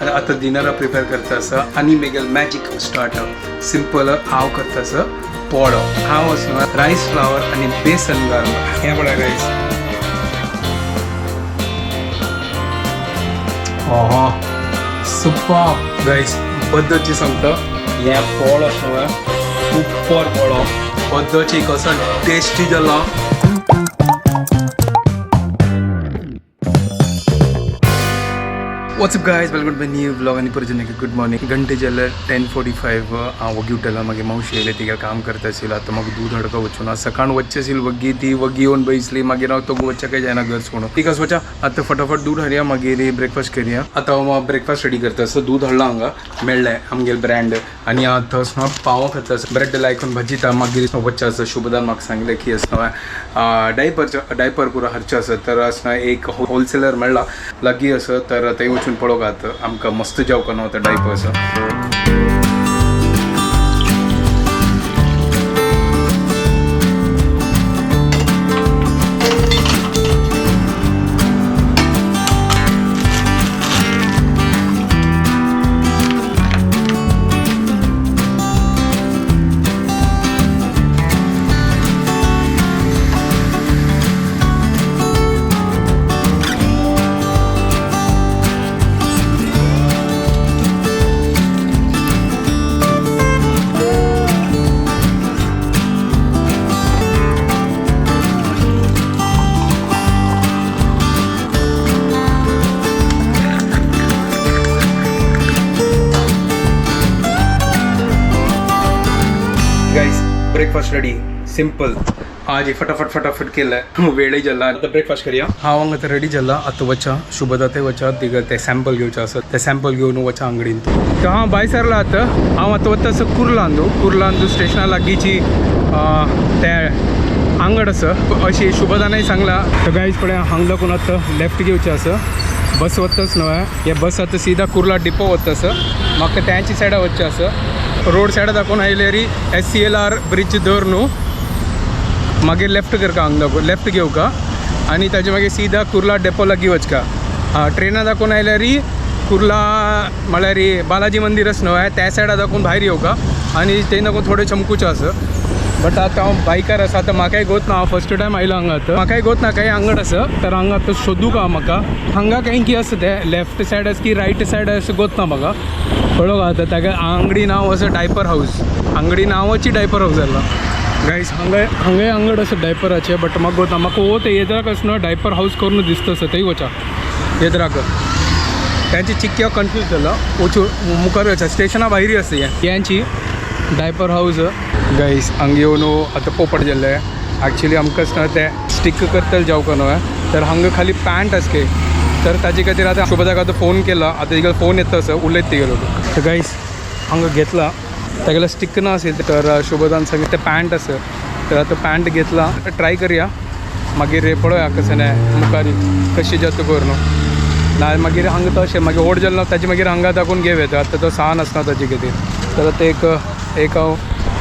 आता dinner prepare करता आणि मेगल मॅजिक स्टार्टर सिंपल हांव करता पोडो हांव असो राईस फ्लावर आणि बेसन घालून हे पळय गाईस ओहो सुपर गाईस पद्धतची सांगता हे पोड असो सुपर पोडो पद्धतची कसो टेस्टी जाला What's up guys, welcome to my new vlog आणि परत एक गुड मॉर्निंग घंटे जाले 10:45 हांव वगी उठला मागीर मावशी येयले तिका काम करता आशिल्लो आतां म्हाका दूद हडका वचून सकाळ वच्चे आशिल्ली वगी ती वगी येवन बसली मागीर हांव तो वच्चे काय जायना घर सोडून ती कसो वचा आतां फटाफट दूद हाडया मागीर ब्रेकफास्ट करया आतां हांव ब्रेकफास्ट रेडी करता सो दूद हाडला हांगा मेळ्ळें आमगेल ब्रँड आनी आतां असो पाव खाता ब्रेड लायकून भाजीता मागीर वच्चे आसा शुभदान म्हाका सांगलें की असो डायपर पुरो हाडचो आसा तर असो एक होलसेलर मेळ्ळा लागीं असो तर थंय वचून पळोवंक आमकां मस्त जेवको नव्हता diapers guys breakfast ready simple आज फटाफट केलं वेळही जाला आता ब्रेकफास्ट करूया हांव हांगा तर रेडी जाला आतां वचा शुभदा ते वचा तिका ते सॅम्पल घेवचे आसात ते सॅम्पल घेवन वचा अंगडीन तर हांव भायर सरला आतां हांव आतां वता असो कुर्लांदू स्टेशना लागींची ते आंगड आसा अशी शुभदानाय सांगला तर गायज पळय हांगा लागून आतां लेफ्ट घेवचें आसा बस वताच न्हय हे बस आतां सीधा कुर्ला डिपो वता आसा म्हाका त्याची सायडा वचचें आसा रोड सायडा दाखोवन आयल्यारी SCLR ब्रिज धर न्हू मागीर लेफ्ट करका हांगा लागून लेफ्ट घेवका आनी ताजे मागीर सीधा कुर्ला डेपो लागीं वचका ट्रेना दाखोवन आयल्यारी कुर्ला म्हळ्यार बालाजी मंदिर आसा न्हय त्या सायडा दाखोवन भायर येवका आनी थंय दाखोवन थोडें चमकुचें आसा बट आतां हांव बायकार आसा आतां म्हाकाय गोत ना हांव फस्ट टायम आयलो हांगा आतां म्हाकाय गोत ना काही आंगड आसा तर हांगा आतां सोदूंक आहा म्हाका हांगा काही की आसा ते लेफ्ट सायड आसा की रायट सायड आसा गोत ना म्हाका कळोक आतां ताका आंगडी नांव आसा डायपर हाऊस आंगडी नांवाची डायपर हाऊस जाला गायस हांगाय आंगड आसा डायपराचे बट म्हाका गोत ना म्हाका वो ते येद्राक आसा न्हय डायपर हाऊस करून दिसता आसा थंय वचा येद्राक त्यांची चिक्की हांव कन्फ्यूज जाला वचून मुखार वचा स्टेशना भायरी आसा यांची डायपर हाऊस गायस हांगा येवन आतां पोपट जाल्ले एक्चुली आमकां आसता ते स्टिक करतले जावको न्हय तर हांगा खाली पॅन्ट आसके तर ताजे खातीर आतां शुभदाक आतां फोन केला आतां तिका फोन येता आसा उलयत तिगेलो तर गायस हांगा घेतला तागेलो स्टिक ना आसले तर शुभदान सांगितलें ते पॅन्ट आसा तर आतां पॅन्ट घेतला ट्राय करया मागीर पळोवया कशें मुखारी कशी जाता करून ना मागीर हांगा तशें मागीर ओड जाल्लो ताजे मागीर हांगा दाखोवन घेवं येता आतां तो सान आसना ताजे खातीर तर आतां एक हांव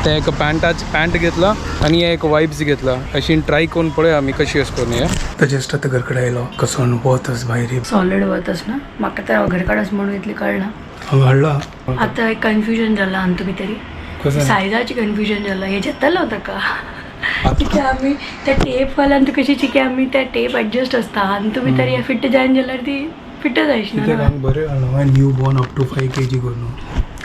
ते एक पॅन्ट घेतला आणि एक वायप्स घेतला अशी ट्राय करून पळोवया आमी कशी अशें करून या जस्ट आतां घर कडेन आयलो कसो वतस भायर सॉलिड वतस ना म्हाका तर घर काडस म्हणून इतली कळना हांगा हाडला आतां एक कन्फ्युजन जाला आनी तुमी तरी सायजाची कन्फ्युजन जाला हे जेतलो ताका की आमी त्या टेप वाल्यान तुका कशी चिकी आमी त्या टेप एडजस्ट आसता आनी तुमी तरी फिट्ट जायन जाल्यार ती फिट्टच आयशना बरें newborn up to 5 kg करून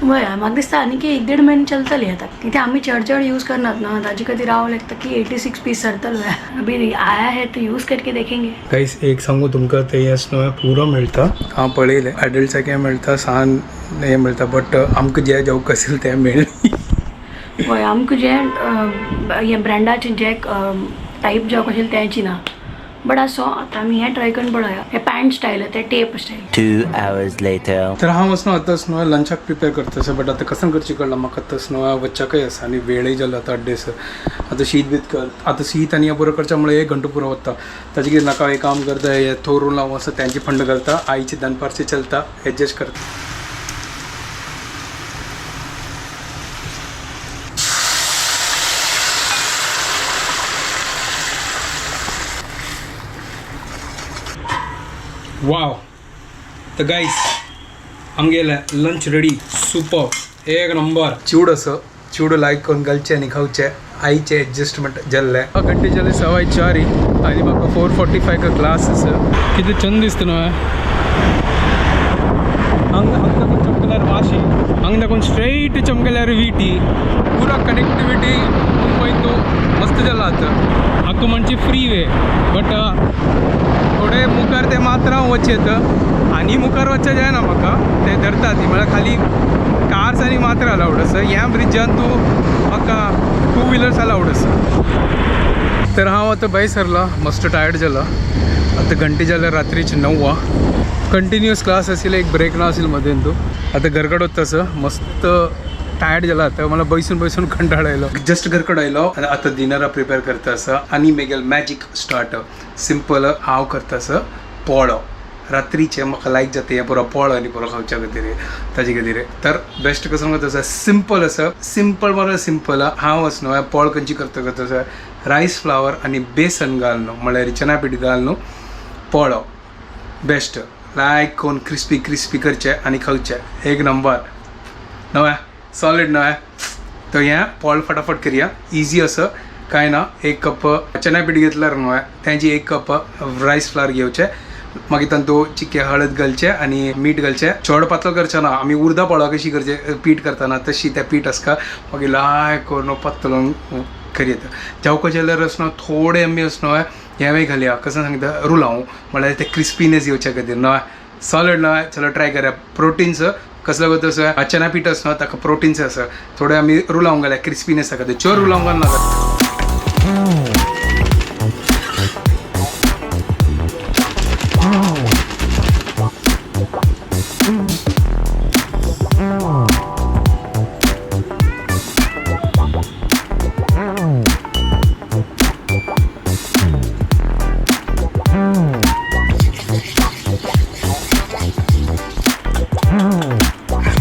वय म्हाका दिसता आनी की 1-1.5 महिने चलतली आतां कित्याक आमी चड यूज करनात ना ताजे खातीर हांव लागता की 86 पीस सरतलो अभी आया है तो यूज करके देखेंगे गाइस एक सांगू तुमकां ते असं पुरो मेळटा हांव पळयलें एडल्ट्साक मेळटा सान हें मेळटा बट आमकां जे जेवक आसलें तें मेळ्ळें हय आमकां जे हे ब्रँडाचे जे टायप जेवक आशिल्लें तेची ना बट असो आतां आमी हें ट्राय करून पळोवया हे पॅन्ट स्टायल ते टेप स्टायल 2 hours later तर हांव वचना आतां न्हय लंचाक प्रिपेअर करता बट आतां कसं करचें कळना म्हाका आतां न्हय वच्चाकय आसा आनी वेळय जालो आतां अड्डेस आतां शीत बीत कर आतां शीत आनी हें बरो करच्या मुळे 1 घंटो पुरो वता ताजे कितें नाका एक काम करता हे थोरून लावून आसा त्यांची फंड घालता आईची दनपारची चलता एडजस्ट करता वाव तर गाईस हंगेले लंच रेडी सुपर एक नंबर चिवड असं चिवड लायक करून घालचे आनी खावचे आईचे एडजस्टमेंट जाल्ले घंटे जाले 4:15 आनी म्हाका 4:45 का क्लास आसा कितें चंद दिसता न्हू हांगा दाखोवन चमकल्यार वाशी हांगा दाखोवन स्ट्रेट चमकल्यार विटी पुरा कनेक्टिविटी मुंबई तो मस्त जाला आतां हाका म्हणचे फ्री वे बट थोडे मुखार ते मात्र वचेत आनी मुखार वचचें जायना म्हाका ते धरतात ती म्हळ्यार खाली कार्स आनी मात्र अलाउड आसा ह्या ब्रिजान तूं म्हाका 2 व्हिलर्स अलाउड आसा तर हांव आतां भायर सरला मस्त टायर्ड जाला आतां घंटे जाल्यार रात्रीचे 9 कंटिन्युअस क्लास आशिल्ले एक ब्रेक ना आशिल्लो मदें तूं आतां घरकड वता तसं मस्त टायर्ड जाला आतां मला बसून कंटाळ आयलो जस्ट घरकड आयलो आनी आतां डिनरा प्रिपेर करता आसा आनी मेगेल मॅजीक स्टार्ट सिंपल हांव करता आसा पोळो रात्रीचे म्हाका लायक जाता हें पुरो पोळो आनी पुरो खावच्या खातीर ताजे खातीर तर बेस्ट कसो करता आसा सिंपल आसा सिंपल म्हळ्यार सिंपल हांव आस न्हू पोळ खंयची करता आसा रायस फ्लावर आनी बेसन घाल न्हू म्हळ्यार चना पीठ घाल न्हू पोळो बेस्ट लायक कोण क्रिस्पी करचे आनी खावचे एक नंबर नव्या सॉलिड नव्या तो हें पोळ फटाफट करया इजी असं कांय ना 1 कप चना पीठ घेतल्यार न्हू तेंची 1 कप रायस फ्लावर घेवचे मागीर तातूंत चिके हळद घालचे आनी मीठ घालचे चड पातळ करचे ना आमी उर्दा पोळा कशी करचे पीठ करतना तशी तें पीठ आसका मागीर लायक करून पातळ करयता जावको जाल्यार असनो थोडे आमी असनो हेंवूय घालया कसं सांगता रुलाव म्हळ्यार ते क्रिस्पीनेस येवच्या खातीर नव्या सॉलिड नव्या चलो ट्राय करया प्रोटीन्स कसलो करता आसा चना पीठ आसना ताका प्रोटीन्स आसा थोडे आमी रुलावंक घालया क्रिस्पीनेसा खातीर चड रुलावंक घालनाका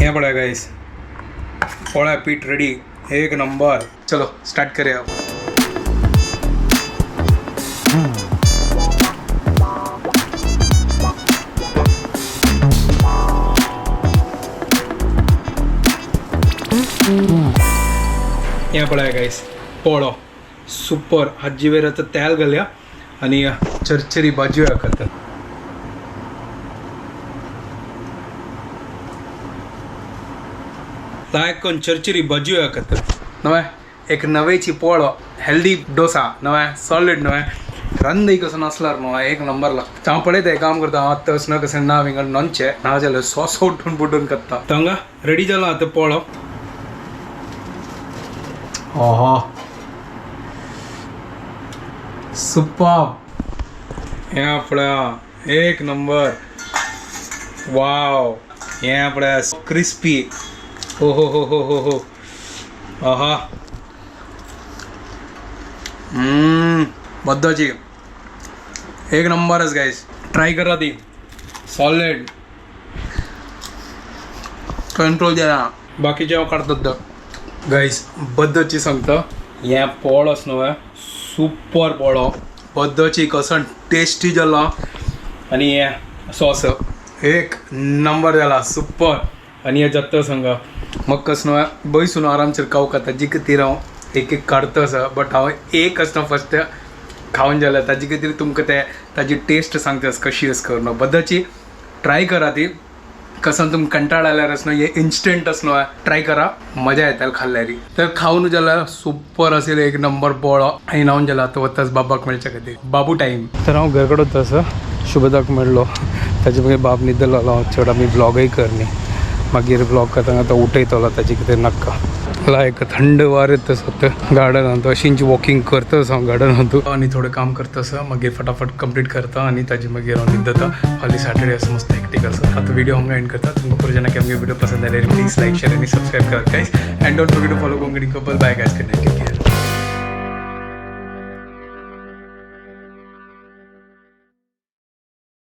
यहाँ पड़ा गाइस पोळा पीठ रेडी एक नंबर चलो स्टार्ट करें आप यहाँ पड़ा गाइस पोळो सुपर हाजी वेर आता तेल घालया आनी चरचरी भाजी हाकता लायक कोण चरचरी भाजी हाकत नव्हे एक नवेची पोळो हेल्दी डोसा नव्हे सॉलिड नव्हे रंदई कसं नसल्यार न्हू एक नंबर लागता हांव पळयता काम करता हांव आतां असं कशें ना हिंगा नॉनचे ना जाल्यार सॉस उठून बुडून करता हांगा रेडी जाला आतां पोळो ओहो सुपर हें आपल्या एक नंबर वाव हें आपल्या क्रिस्पी हो हो हो हो हो हो आहा बद्दाची एक नंबरच गाइस ट्राय करा ती सॉलिड कंट्रोल द्या बाकीचे हांव काडटा गाइस बद्दची सांगता हें पोळोच न्हू सुपर पोळो बद्दची कसं टेस्टी जाला आनी हें सॉस एक नंबर जाला सुपर आनी हें जाता सांगा मग कसं बसून आरामशीर खावंक खाता ताजे खातीर हांव एक काडता आसा बट हांव एक आसता फस्ट खावन जाल्यार ताजे खातीर तुमकां ते ताजी टेस्ट सांगता कशी आसा करून बद्दची ट्राय करा ती कसं तुमकां कंटाळ आल्यार आसनो हे इन्स्टंट आसनो ट्राय करा मजा येता खाल्ल्यारी तर खावन जाल्यार सुपर असेल एक नंबर पोळो आनी हांव जाल्यार आतां वताच बाबाक मेळच्या खातीर बाबू टायम तर हांव घरा कडेन वता आसा शुभदाक मेळ्ळो ताजे मागीर बाब न्हिदलो हांव चड आमी ब्लॉगय करनी मागीर ब्लॉग करतना आतां उठयतलो ताजे कितें नाका लायक थंड वार येता आसा गार्डनांत अशींची वॉकिंग करता आसा हांव गार्डनांत आनी थोडें काम करता आसा मागीर फटाफट कंप्लीट करता आनी ताजे मागीर हांव न्हिदता फाल्यां सॅटर्डे आसा मस्त हॅक्टीक आसा आतां व्हिडिओ हांगा एंड करता तुमकां पुरो जेन्ना आमगे व्हिडिओ पसंद आयल्यार प्लीज लायक शेअर आनी सबस्क्रायब करा guys and don't forget to follow Konkani couple bye guys take care